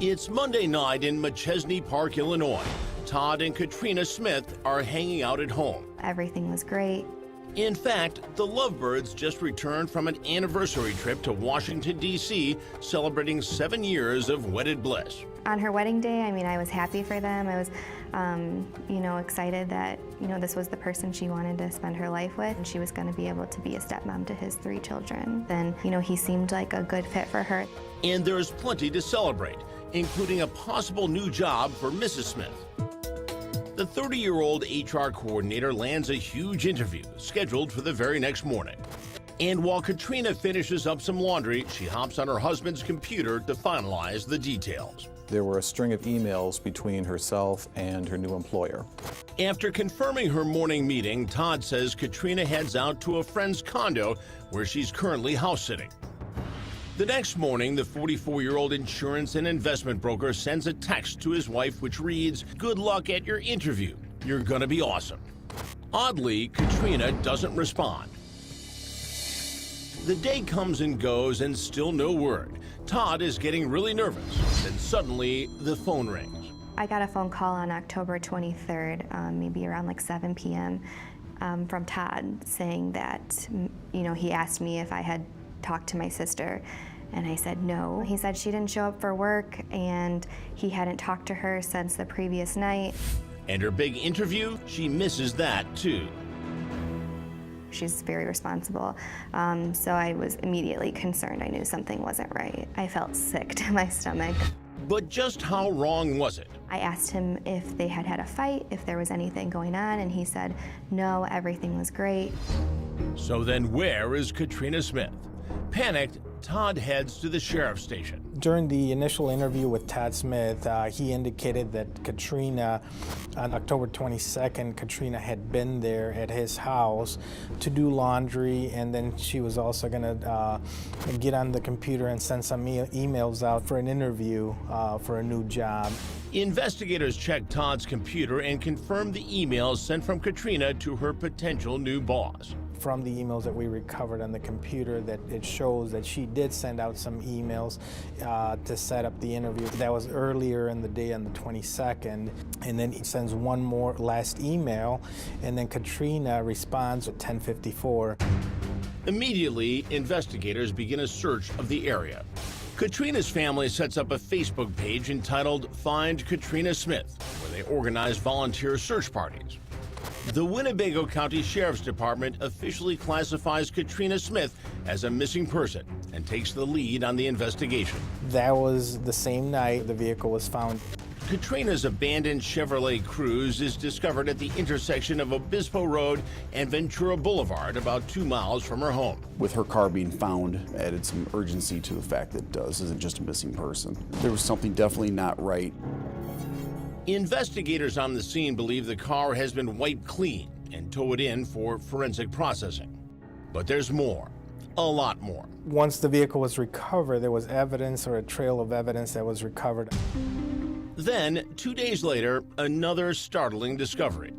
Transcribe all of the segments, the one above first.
It's Monday night in Machesney Park, Illinois. Todd and Katrina Smith are hanging out at home. Everything was great. In fact, the Lovebirds just returned from an anniversary trip to Washington, D.C., celebrating 7 years of wedded bliss. On her wedding day, I was happy for them. I was, excited that, this was the person she wanted to spend her life with, and she was going to be able to be a stepmom to his 3 children. Then, he seemed like a good fit for her. And there's plenty to celebrate, including a possible new job for Mrs. Smith. The 30-year-old HR coordinator lands a huge interview scheduled for the very next morning. And while Katrina finishes up some laundry, she hops on her husband's computer to finalize the details. There were a string of emails between herself and her new employer. After confirming her morning meeting, Todd says Katrina heads out to a friend's condo where she's currently house sitting. The next morning, the 44-year-old insurance and investment broker sends a text to his wife which reads, "Good luck at your interview. You're gonna be awesome." Oddly, Katrina doesn't respond. The day comes and goes and still no word. Todd is getting really nervous. Then suddenly, the phone rings. I got a phone call on October 23rd, maybe around like 7 p.m., from Todd saying that, he asked me if I had talked to my sister, and I said no. He said she didn't show up for work and he hadn't talked to her since the previous night. And her big interview, she misses that too. She's very responsible, so I was immediately concerned. I knew something wasn't right. I felt sick to my stomach. But just how wrong was it? I asked him if they had had a fight, if there was anything going on, and he said no, everything was great. So then where is Katrina Smith? Panicked, Todd heads to the sheriff's station. During the initial interview with Todd Smith, he indicated that Katrina, on October 22nd, Katrina had been there at his house to do laundry, and then she was also going to get on the computer and send some emails out for an interview for a new job. Investigators checked Todd's computer and confirmed the emails sent from Katrina to her potential new boss. From the emails that we recovered on the computer, that it shows that she did send out some emails to set up the interview. That was earlier in the day on the 22nd. And then he sends one more last email, and then Katrina responds at 10:54. Immediately, investigators begin a search of the area. Katrina's family sets up a Facebook page entitled Find Katrina Smith, where they organize volunteer search parties. The Winnebago County Sheriff's Department officially classifies Katrina Smith as a missing person and takes the lead on the investigation. That was the same night the vehicle was found. Katrina's abandoned Chevrolet Cruze is discovered at the intersection of Obispo Road and Ventura Boulevard, about 2 miles from her home. With her car being found, added some urgency to the fact that this isn't just a missing person. There was something definitely not right. Investigators on the scene believe the car has been wiped clean and towed in for forensic processing. But there's more, a lot more. Once the vehicle was recovered, there was evidence, or a trail of evidence that was recovered. Then, 2 days later, another startling discovery.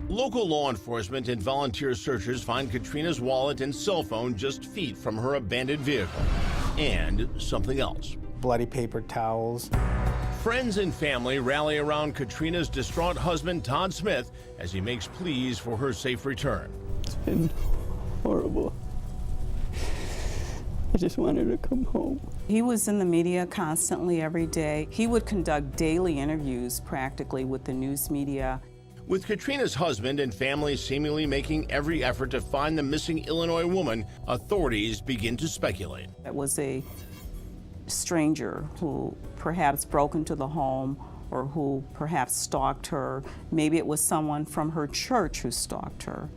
Local law enforcement and volunteer searchers find Katrina's wallet and cell phone just feet from her abandoned vehicle. And something else. Bloody paper towels. Friends and family rally around Katrina's distraught husband, Todd Smith, as he makes pleas for her safe return. It's been horrible. I just wanted to come home. He was in the media constantly every day. He would conduct daily interviews practically with the news media. With Katrina's husband and family seemingly making every effort to find the missing Illinois woman, authorities begin to speculate. It was a stranger who perhaps broke into the home, or who perhaps stalked her. Maybe it was someone from her church who stalked her.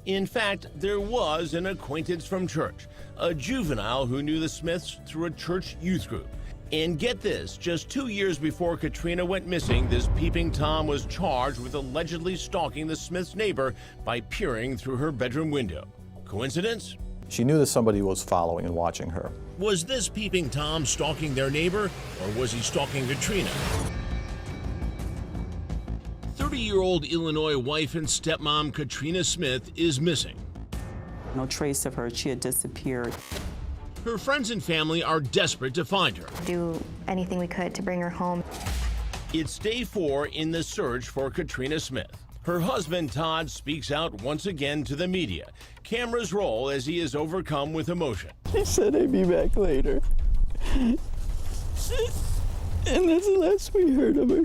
In fact, there was an acquaintance from church, a juvenile who knew the Smiths through a church youth group. And get this, just 2 years before Katrina went missing, this peeping Tom was charged with allegedly stalking the Smiths' neighbor by peering through her bedroom window. Coincidence? She knew that somebody was following and watching her. Was this peeping Tom stalking their neighbor, or was he stalking Katrina? 30-year-old Illinois wife and stepmom Katrina Smith is missing. No trace of her. She had disappeared. Her friends and family are desperate to find her. Do anything we could to bring her home. It's day 4 in the search for Katrina Smith. Her husband, Todd, speaks out once again to the media. Cameras roll as he is overcome with emotion. He said I'd be back later. And that's the last we heard of her.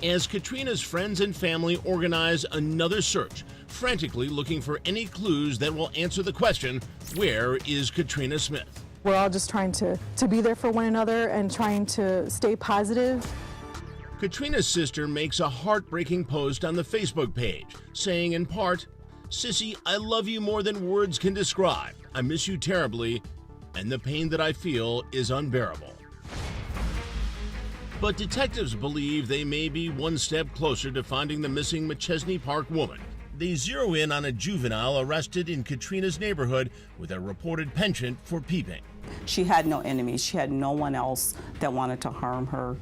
As Katrina's friends and family organize another search, frantically looking for any clues that will answer the question, where is Katrina Smith? We're all just trying to be there for one another and trying to stay positive. Katrina's sister makes a heartbreaking post on the Facebook page, saying in part, "Sissy, I love you more than words can describe. I miss you terribly, and the pain that I feel is unbearable." But detectives believe they may be one step closer to finding the missing McChesney Park woman. They zero in on a juvenile arrested in Katrina's neighborhood with a reported penchant for peeping. She had no enemies. She had no one else that wanted to harm her.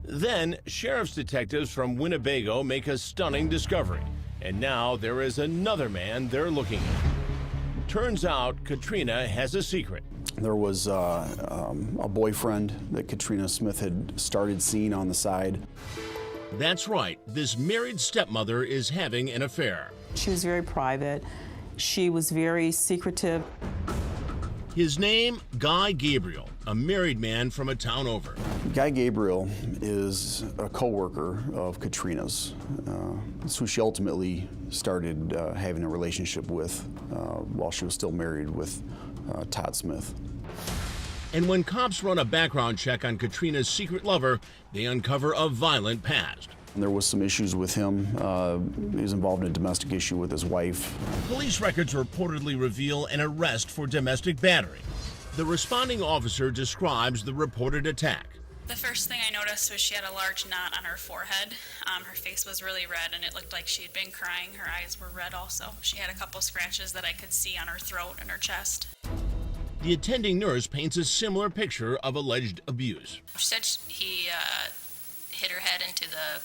Then, sheriff's detectives from Winnebago make a stunning discovery. And now there is another man they're looking at. Turns out Katrina has a secret. There was a boyfriend that Katrina Smith had started seeing on the side. That's right, this married stepmother is having an affair. She was very private. She was very secretive. His name, Guy Gabriel, a married man from a town over. Guy Gabriel is a co-worker of Katrina's. That's who she ultimately started having a relationship with while she was still married with Todd Smith. And when cops run a background check on Katrina's secret lover, they uncover a violent past. There was some issues with him. He was involved in a domestic issue with his wife. Police records reportedly reveal an arrest for domestic battery. The responding officer describes the reported attack. The first thing I noticed was she had a large knot on her forehead. Her face was really red and it looked like she had been crying. Her eyes were red also. She had a couple scratches that I could see on her throat and her chest. The attending nurse paints a similar picture of alleged abuse. She said he hit her head into the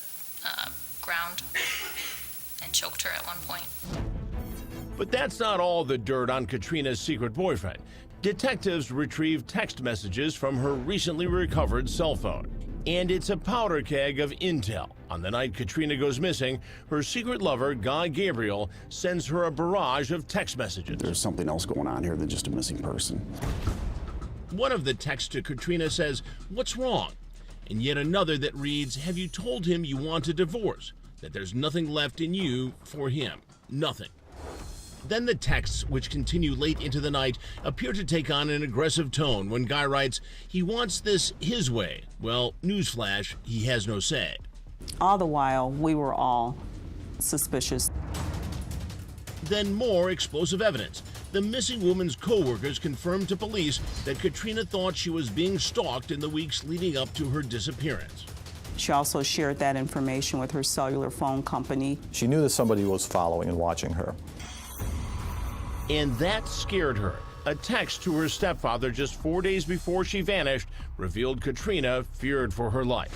ground and choked her at one point. But that's not all the dirt on Katrina's secret boyfriend. Detectives retrieved text messages from her recently recovered cell phone. And it's a powder keg of intel. On the night Katrina goes missing, her secret lover, Guy Gabriel, sends her a barrage of text messages. There's something else going on here than just a missing person. One of the texts to Katrina says, "What's wrong?" And yet another that reads, "Have you told him you want a divorce? That there's nothing left in you for him? Nothing." Then the texts, which continue late into the night, appear to take on an aggressive tone when Guy writes, he wants this his way. Well, newsflash, he has no say. All the while, we were all suspicious. Then more explosive evidence. The missing woman's co-workers confirmed to police that Katrina thought she was being stalked in the weeks leading up to her disappearance. She also shared that information with her cellular phone company. She knew that somebody was following and watching her. And that scared her. A text to her stepfather just 4 days before she vanished revealed Katrina feared for her life.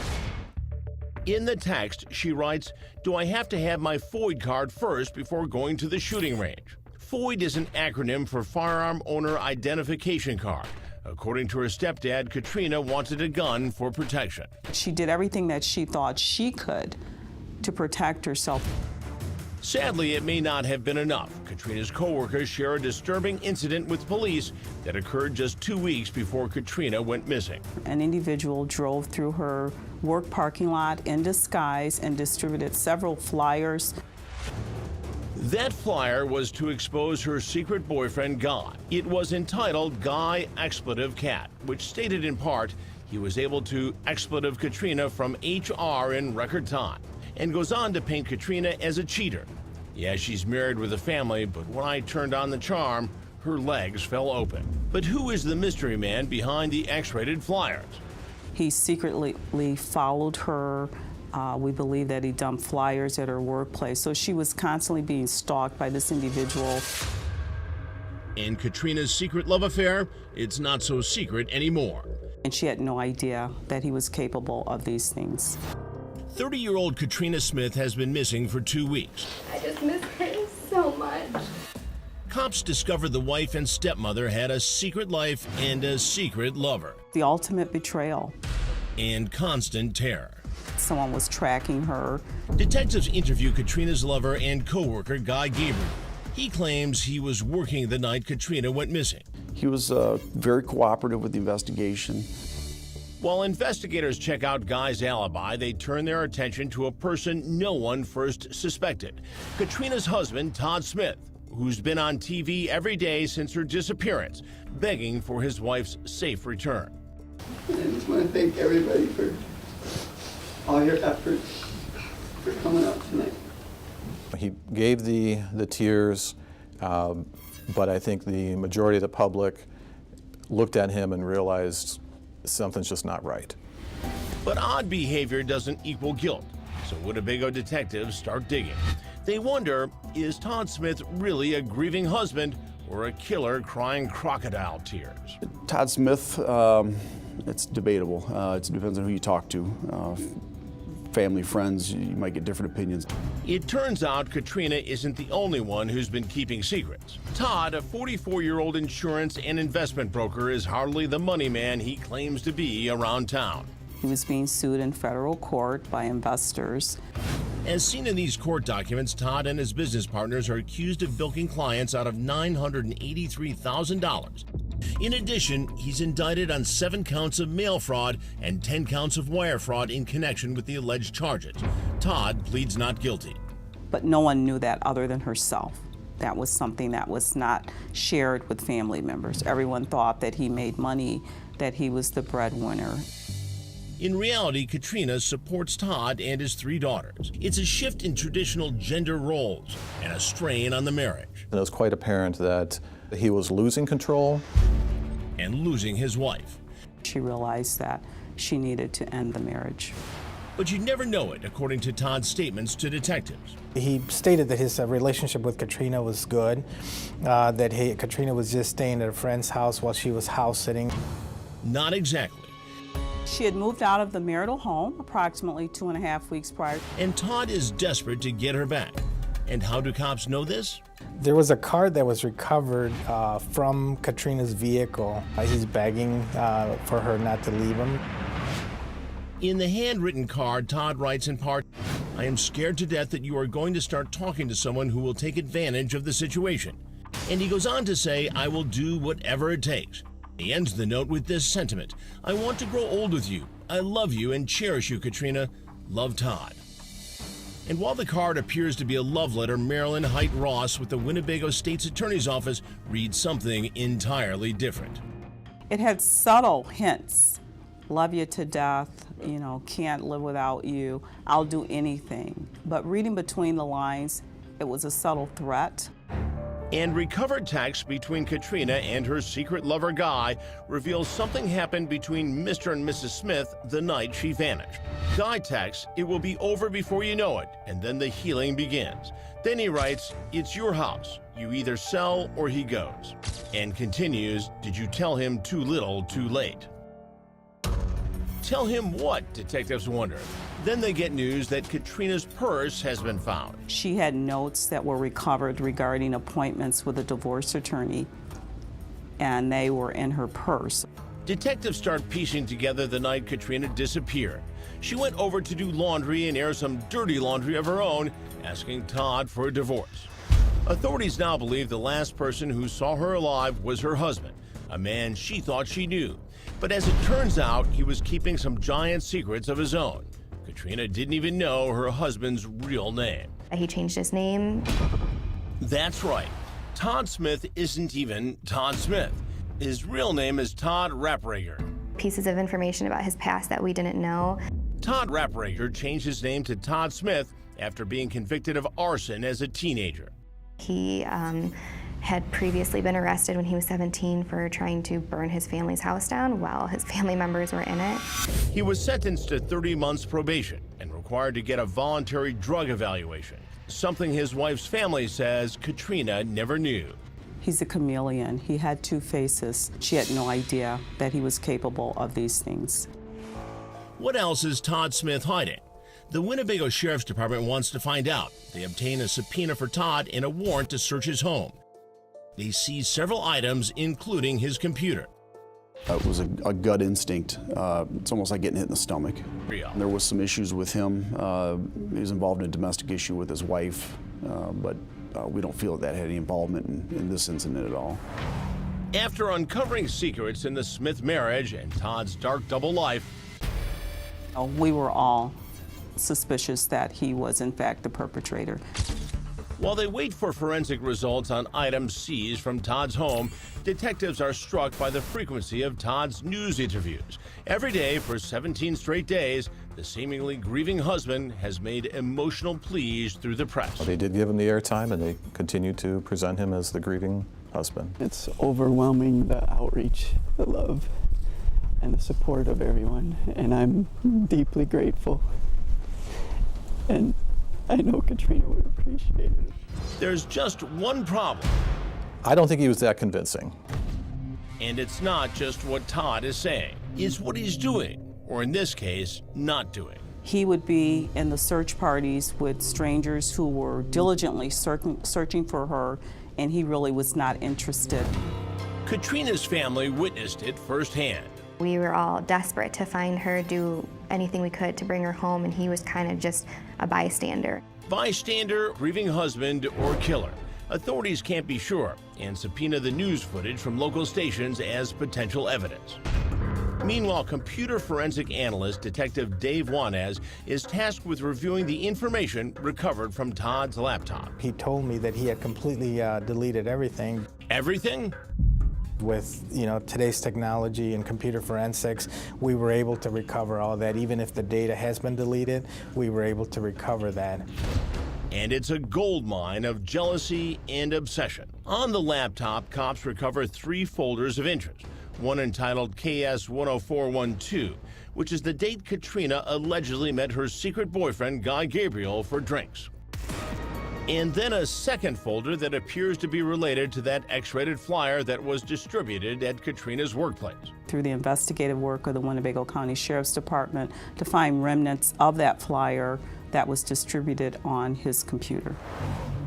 In the text, she writes, "Do I have to have my FOID card first before going to the shooting range?" FOID is an acronym for Firearm Owner Identification Card. According to her stepdad, Katrina wanted a gun for protection. She did everything that she thought she could to protect herself. Sadly, it may not have been enough. Katrina's co-workers share a disturbing incident with police that occurred just 2 weeks before Katrina went missing. An individual drove through her work parking lot in disguise and distributed several flyers. That flyer was to expose her secret boyfriend, Guy. It was entitled Guy Expletive Cat, which stated in part he was able to expletive Katrina from HR in record time, and goes on to paint Katrina as a cheater. Yeah, she's married with a family, but when I turned on the charm, her legs fell open. But who is the mystery man behind the X-rated flyers? He secretly followed her. We believe that he dumped flyers at her workplace. So she was constantly being stalked by this individual. And Katrina's secret love affair, it's not so secret anymore. And she had no idea that he was capable of these things. Cops discovered the wife and stepmother had a secret life and a secret lover. The ultimate betrayal. And constant terror. Someone was tracking her. Detectives interview Katrina's lover and co-worker, Guy Gabriel. He claims he was working the night Katrina went missing. He was very cooperative with the investigation. While investigators check out Guy's alibi, they turn their attention to a person no one first suspected. Katrina's husband, Todd Smith, who's been on TV every day since her disappearance, begging for his wife's safe return. And I just want to thank everybody for all your efforts for coming out tonight. He gave the tears, but I think the majority of the public looked at him and realized something's just not right. But odd behavior doesn't equal guilt, so Winnebago detectives start digging. They wonder, is Todd Smith really a grieving husband or a killer crying crocodile tears? Todd Smith, it's debatable. It depends on who you talk to. Family, friends, you might get different opinions. It turns out Katrina isn't the only one who's been keeping secrets. Todd, a 44-year-old insurance and investment broker, is hardly the money man he claims to be around town. He was being sued in federal court by investors. As seen in these court documents, Todd and his business partners are accused of bilking clients out of $983,000. In addition, he's indicted on 7 counts of mail fraud and 10 counts of wire fraud in connection with the alleged charges. Todd pleads not guilty. But no one knew that other than herself. That was something that was not shared with family members. Everyone thought that he made money, that he was the breadwinner. In reality, Katrina supports Todd and his 3 daughters. It's a shift in traditional gender roles and a strain on the marriage. And it was quite apparent that he was losing control. And losing his wife. She realized that she needed to end the marriage. But you'd never know it, according to Todd's statements to detectives. He stated that his relationship with Katrina was good, that Katrina was just staying at a friend's house while she was house sitting. Not exactly. She had moved out of the marital home approximately 2.5 weeks prior. And Todd is desperate to get her back. And how do cops know this? There was a card that was recovered from Katrina's vehicle. He's begging for her not to leave him. In the handwritten card, Todd writes in part, "I am scared to death that you are going to start talking to someone who will take advantage of the situation." And he goes on to say, "I will do whatever it takes." He ends the note with this sentiment: "I want to grow old with you. I love you and cherish you, Katrina. Love, Todd." And while the card appears to be a love letter, Marilyn Height Ross with the Winnebago State's Attorney's Office reads something entirely different. It had subtle hints. Love you to death, can't live without you, I'll do anything. But reading between the lines, it was a subtle threat. And recovered text between Katrina and her secret lover Guy reveals something happened between Mr. and Mrs. Smith the night she vanished. Guy texts, "It will be over before you know it," and then the healing begins. Then he writes, "It's your house. You either sell or he goes." And continues, "Did you tell him too little, too late?" Tell him what, detectives wonder. Then they get news that Katrina's purse has been found. She had notes that were recovered regarding appointments with a divorce attorney, and they were in her purse. Detectives start piecing together the night Katrina disappeared. She went over to do laundry and air some dirty laundry of her own, asking Todd for a divorce. Authorities now believe the last person who saw her alive was her husband, a man she thought she knew. But as it turns out, he was keeping some giant secrets of his own. Katrina didn't even know her husband's real name. He changed his name. That's right. Todd Smith isn't even Todd Smith. His real name is Todd Rapprager. Pieces of information about his past that we didn't know. Todd Rapprager changed his name to Todd Smith after being convicted of arson as a teenager. He had previously been arrested when he was 17 for trying to burn his family's house down while his family members were in it. He was sentenced to 30 months probation and required to get a voluntary drug evaluation, something his wife's family says Katrina never knew. He's a chameleon. He had 2 faces. She had no idea that he was capable of these things. What else is Todd Smith hiding? The Winnebago Sheriff's Department wants to find out. They obtain a subpoena for Todd and a warrant to search his home. They seized several items, including his computer. It was a gut instinct. It's almost like getting hit in the stomach. There was some issues with him. He was involved in a domestic issue with his wife, but we don't feel that had any involvement in this incident at all. After uncovering secrets in the Smith marriage and Todd's dark double life, We were all suspicious that he was in fact the perpetrator. while they wait for forensic results on items seized from Todd's home, detectives are struck by the frequency of Todd's news interviews. Every day for 17 straight days, the seemingly grieving husband has made emotional pleas through the press. They did give him the airtime, and they continue to present him as the grieving husband. It's overwhelming, the outreach, the love, and the support of everyone, and I'm deeply grateful. And I know Katrina would appreciate it. There's just one problem, I don't think he was that convincing. and it's not just what Todd is saying. It's what he's doing, or in this case, not doing. He would be in the search parties with strangers who were diligently searching for her, and he really was not interested. Katrina's family witnessed it firsthand. We were all desperate to find her, do anything we could to bring her home, and he was kind of just a bystander. Bystander, grieving husband, or killer. Authorities can't be sure and subpoena the news footage from local stations as potential evidence. Meanwhile, computer forensic analyst Detective Dave Juanez is tasked with reviewing the information recovered from Todd's laptop. He told me that he had completely deleted everything. Everything? With today's technology and computer forensics, we were able to recover all that. Even if the data has been deleted, we were able to recover that. And it's a gold mine of jealousy and obsession. On the laptop, cops recover 3 folders of interest. One entitled KS 10412, which is the date Katrina allegedly met her secret boyfriend, Guy Gabriel, for drinks. And then a second folder that appears to be related to that X-rated flyer that was distributed at Katrina's workplace. Through the investigative work of the Winnebago County Sheriff's Department to find remnants of that flyer that was distributed on his computer.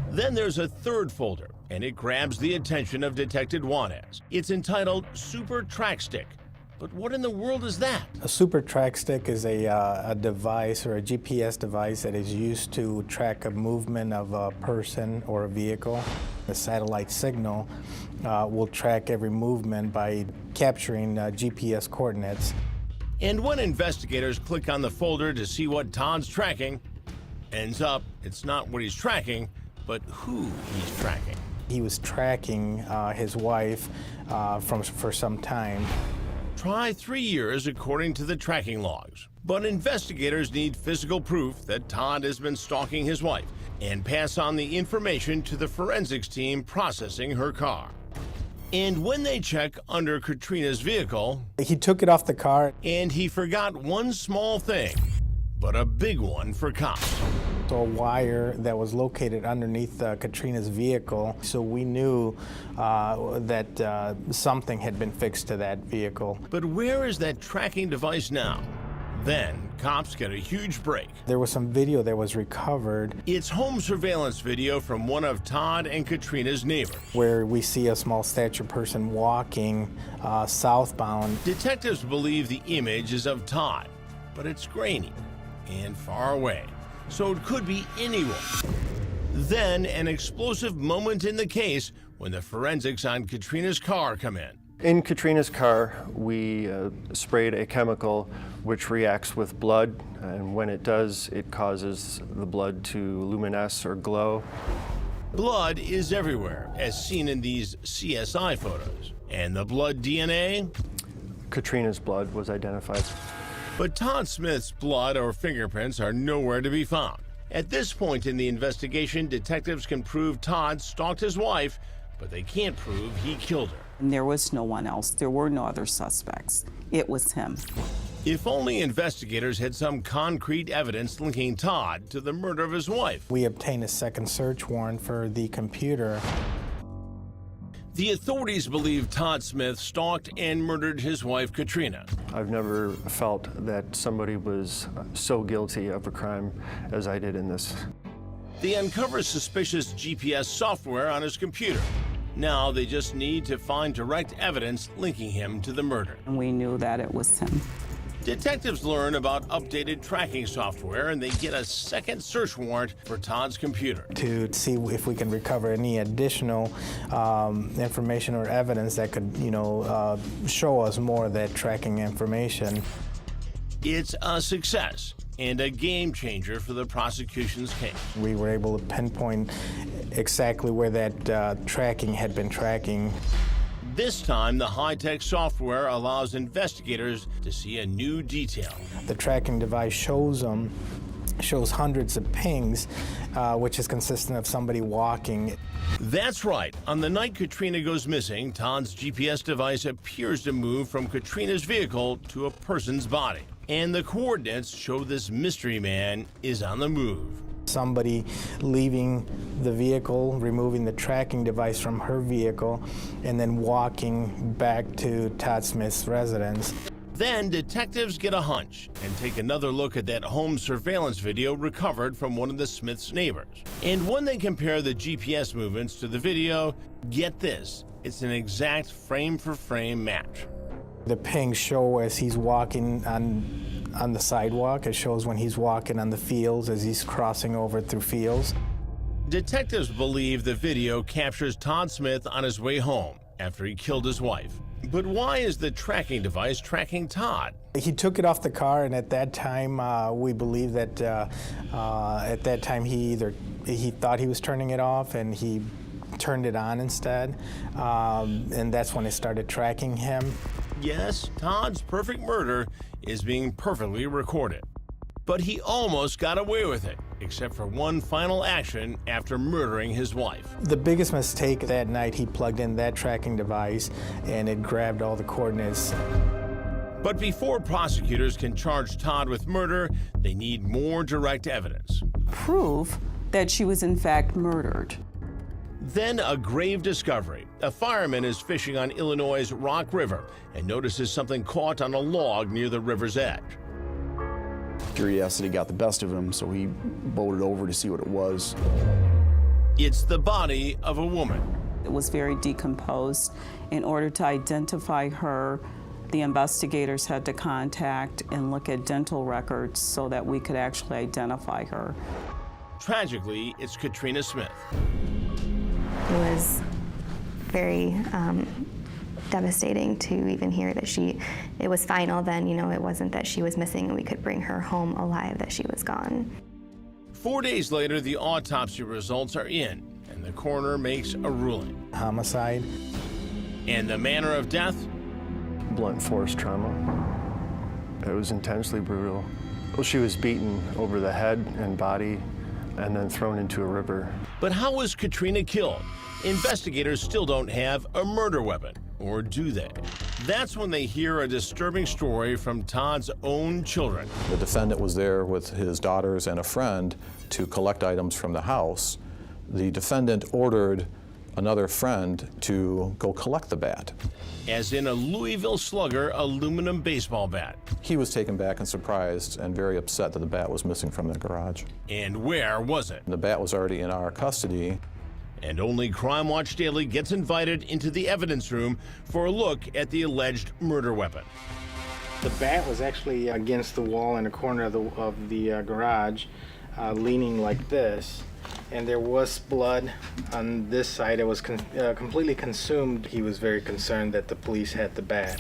Then there's a third folder, and it grabs the attention of Detective Juanez. It's entitled Super Track Stick. But what in the world is that? A super track stick is a device or a GPS device that is used to track a movement of a person or a vehicle. The satellite signal will track every movement by capturing GPS coordinates. And when investigators click on the folder to see what Todd's tracking, ends up it's not what he's tracking, but who he's tracking. He was tracking his wife for some time. Try 3 years according to the tracking logs. But investigators need physical proof that Todd has been stalking his wife and pass on the information to the forensics team processing her car. And when they check under Katrina's vehicle, He took it off the car. and he forgot one small thing, but a big one for cops. A wire that was located underneath Katrina's vehicle, so we knew that something had been fixed to that vehicle. But where is that tracking device now? Then cops get a huge break. There was some video that was recovered It's home surveillance video from one of Todd and Katrina's neighbors. where we see a small stature person walking southbound. Detectives believe the image is of Todd, but it's grainy and far away, so it could be anyone. Then an explosive moment in the case when the forensics on Katrina's car come in. In Katrina's car, we sprayed a chemical which reacts with blood, and when it does, it causes the blood to luminesce or glow. Blood is everywhere, as seen in these CSI photos. And the blood DNA? Katrina's blood was identified. But Todd Smith's blood or fingerprints are nowhere to be found. At this point in the investigation, detectives can prove Todd stalked his wife, but they can't prove he killed her. And there was no one else. There were no other suspects. It was him. If only investigators had some concrete evidence linking Todd to the murder of his wife. We obtained a second search warrant for the computer. The authorities believe Todd Smith stalked and murdered his wife, Katrina. I've never felt that somebody was so guilty of a crime as I did in this. They uncover suspicious GPS software on his computer. Now they just need to find direct evidence linking him to the murder. And we knew that it was him. Detectives learn about updated tracking software, and they get a second search warrant for Todd's computer. To see if we can recover any additional information or evidence that could, show us more of that tracking information. It's a success and a game changer for the prosecution's case. We were able to pinpoint exactly where that tracking had been tracking. This time, the high-tech software allows investigators to see a new detail. The tracking device shows hundreds of pings, which is consistent of somebody walking. That's right. On the night Katrina goes missing, Todd's GPS device appears to move from Katrina's vehicle to a person's body. And the coordinates show this mystery man is on the move. Somebody leaving the vehicle, removing the tracking device from her vehicle, and then walking back to Todd Smith's residence. Then detectives get a hunch and take another look at that home surveillance video recovered from one of the Smiths' neighbors. And when they compare the GPS movements to the video, get this, it's an exact frame-for-frame match. The pings show as he's walking on the sidewalk. It shows when he's walking on the fields as he's crossing over through fields. Detectives believe the video captures Todd Smith on his way home after he killed his wife. But why is the tracking device tracking Todd? He took it off the car, and at that time, we believe that at that time he thought he was turning it off, and he turned it on instead, and that's when it started tracking him. Yes, Todd's perfect murder is being perfectly recorded. But he almost got away with it, except for one final action after murdering his wife. The biggest mistake that night, he plugged in that tracking device and it grabbed all the coordinates. But before prosecutors can charge Todd with murder, they need more direct evidence. Proof that she was in fact murdered. Then a grave discovery. A fireman is fishing on Illinois' Rock River and notices something caught on a log near the river's edge. Curiosity got the best of him, so he boated over to see what it was. It's the body of a woman. It was very decomposed. In order to identify her, the investigators had to contact and look at dental records so that we could actually identify her. Tragically, it's Katrina Smith. It was very devastating to even hear that it was final then, it wasn't that she was missing and we could bring her home alive, that she was gone. 4 days later, the autopsy results are in, and the coroner makes a ruling. Homicide. And the manner of death? Blunt force trauma. It was intensely brutal. Well, she was beaten over the head and body and then thrown into a river. But how was Katrina killed? Investigators still don't have a murder weapon, or do they? That's when they hear a disturbing story from Todd's own children. The defendant was there with his daughters and a friend to collect items from the house. The defendant ordered another friend to go collect the bat. As in a Louisville Slugger aluminum baseball bat. He was taken back and surprised and very upset that the bat was missing from the garage. And where was it? The bat was already in our custody. And only Crime Watch Daily gets invited into the evidence room for a look at the alleged murder weapon. The bat was actually against the wall in the corner of the garage, leaning like this. And there was blood on this side. It was completely consumed. He was very concerned that the police had the bat.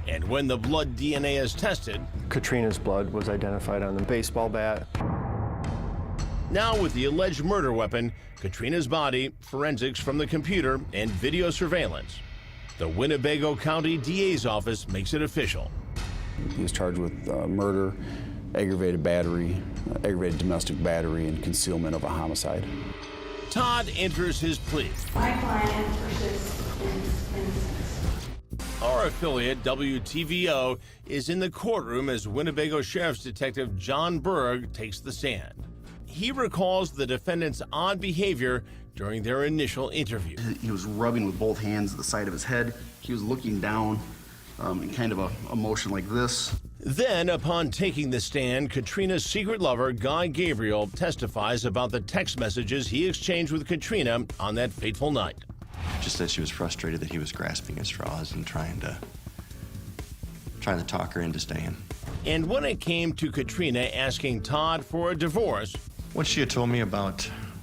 And when the blood DNA is tested, Katrina's blood was identified on the baseball bat. Now with the alleged murder weapon, Katrina's body, forensics from the computer, and video surveillance, the Winnebago County DA's office makes it official. He was charged with murder, aggravated battery, aggravated domestic battery, and concealment of a homicide. Todd enters his plea. My client persists in his innocence. Our affiliate, WTVO, is in the courtroom as Winnebago Sheriff's Detective John Berg takes the stand. He recalls the defendant's odd behavior during their initial interview. He was rubbing with both hands at the side of his head. He was looking down in kind of a motion like this. Then, upon taking the stand, Katrina's secret lover, Guy Gabriel, testifies about the text messages he exchanged with Katrina on that fateful night. just said she was frustrated that he was grasping at straws and trying to talk her into staying. And when it came to Katrina asking Todd for a divorce, What she had told me about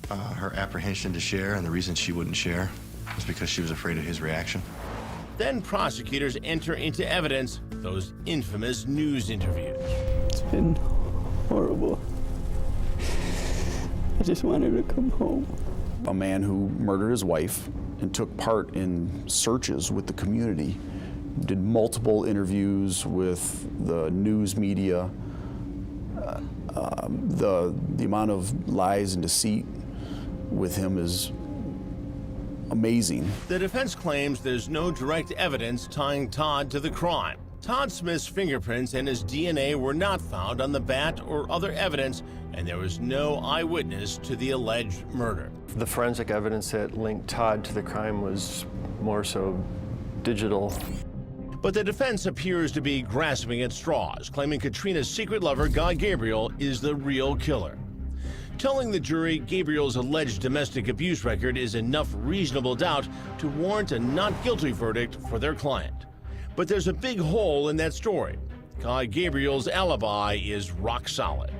her apprehension to share and the reason she wouldn't share was because she was afraid of his reaction. then prosecutors enter into evidence those infamous news interviews. It's been horrible. I just wanted to come home. A man who murdered his wife and took part in searches with the community, did multiple interviews with the news media. The amount of lies and deceit with him is amazing. The defense claims there's no direct evidence tying Todd to the crime. Todd Smith's fingerprints and his DNA were not found on the bat or other evidence, and there was no eyewitness to the alleged murder. The forensic evidence that linked Todd to the crime was more so digital. But the defense appears to be grasping at straws, claiming Katrina's secret lover, Guy Gabriel, is the real killer. Telling the jury Gabriel's alleged domestic abuse record is enough reasonable doubt to warrant a not guilty verdict for their client. But there's a big hole in that story. Guy Gabriel's alibi is rock solid.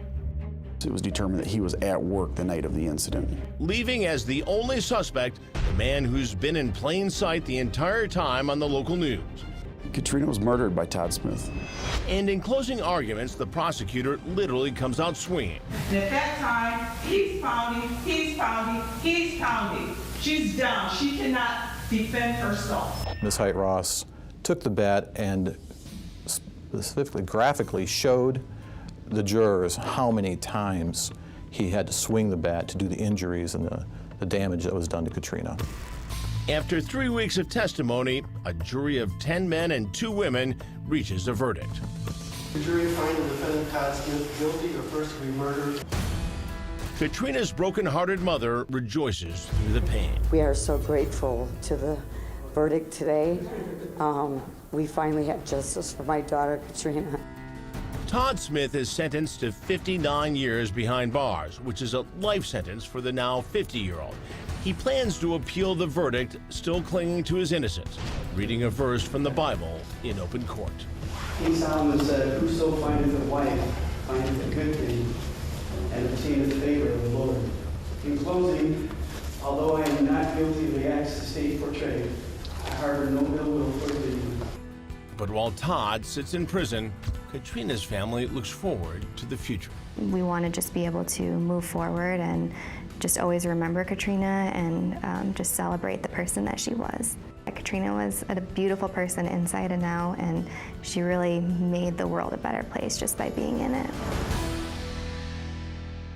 It was determined that he was at work the night of the incident. Leaving as the only suspect the man who's been in plain sight the entire time on the local news. Katrina was murdered by Todd Smith. And in closing arguments, the prosecutor literally comes out swinging. And at that time, he's pounding. She's down. She cannot defend herself. Ms. Height-Ross took the bat and specifically graphically showed the jurors how many times he had to swing the bat to do the injuries and the damage that was done to Katrina. After 3 weeks of testimony, a jury of 10 men and 2 women reaches a verdict. The jury finds the defendant Todd Smith guilty of first-degree murder. Katrina's broken-hearted mother rejoices through the pain. We are so grateful to the verdict today. We finally have justice for my daughter, Katrina. Todd Smith is sentenced to 59 years behind bars, which is a life sentence for the now 50-year-old. He plans to appeal the verdict, still clinging to his innocence, reading a verse from the Bible in open court. King Solomon said, "Whoso findeth a wife findeth a good thing and obtaineth favor of the Lord." In closing, although I am not guilty of the acts the state portrayed, I harbor no ill will toward thee. But while Todd sits in prison, Katrina's family looks forward to the future. We want to just be able to move forward and just always remember Katrina and just celebrate the person that she was. Katrina was a beautiful person inside and out, and she really made the world a better place just by being in it.